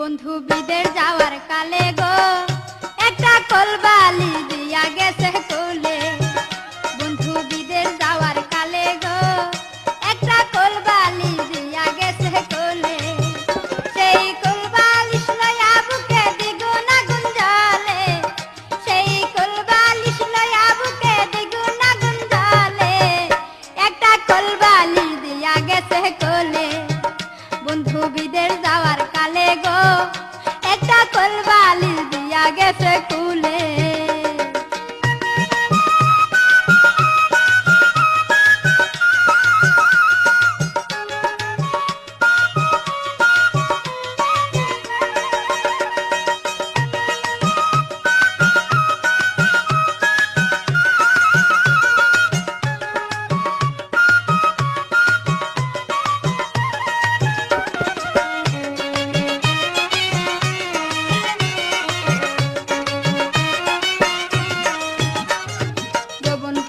বন্ধু বিদের যাওয়ার কালে গো একটা কলবালি দিয়া গেছে কোলে। বন্ধু বিদের যাওয়ার কালে গো একটা কলবালি দিয়া গেছে কোলে। সেই কলবালিশ লয়া বুকে দ্বিগুণ আগুন জ্বলে, সেই কলবালিশ লয়া বুকে দ্বিগুণ আগুন জ্বলে। একটা কলবালি দিয়া গেছে কোলে। বন্ধু বিদের যাওয়ার কালে গো একটা কলবালি দিয়া গেছে কুলে।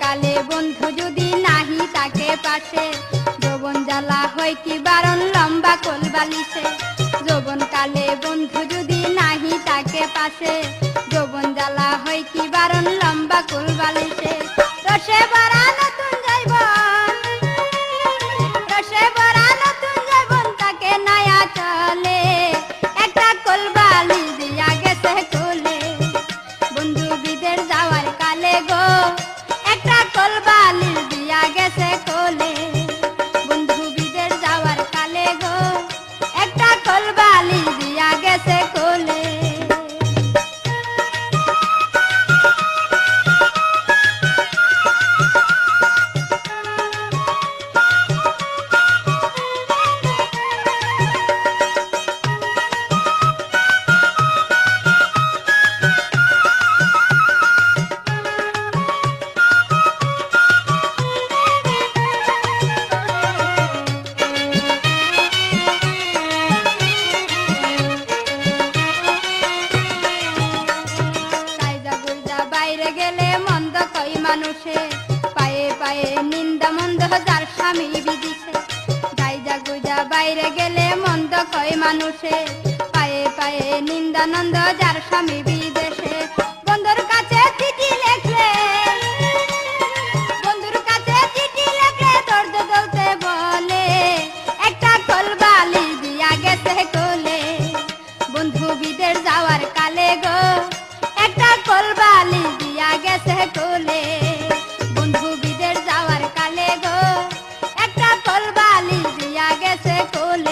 কালে বন্ধু যদি নাহি তাকে পাশে, যৌবন জ্বালা হয় কি বারণ লম্বা কোলবালিশে। যৌবন কালে বন্ধু যদি নাহি তাকে পাশে, যৌবন জ্বালা হয় কি বারণ লম্বা কোলবালিশে। রসে ভরা নতুন জীবন, রসে ভরা নতুন জীবন তাকে নয়া চলে। একটা কোলবালি দিয়া গেছে কোলে। বন্ধু বিদের যাওয়ার কালে গো একটা কলবালি দিয়া গেছে কোলে। বন্ধু বিদের যাওয়ার কালে গো একটা কলবালি দিয়া গেছে কোলে। বাইরে গেলে মন্দ কই মানুষে, পায়ে পায়ে নিন্দা মন্দ যার স্বামী বিদিছে। গাইজা গুজা বাইরে গেলে মন্দ কই মানুষে, পায়ে পায়ে নিন্দা নন্দ যার স্বামী বিদেশে। বন্ধুর কাছে চিঠি লেখলে, বন্ধুর কাছে চিঠি লেখলে দর্দ দলতে বলে। একটা কলবালি দিয়া গেছে কোলে। বন্ধু বিদের যাওয়ার কালে গো একটা কলবালি দিয়া গেছে কোলে। বন্ধু বিদের যাওয়ার কালে গো একটা কলবালি দিয়া গেছে কোলে।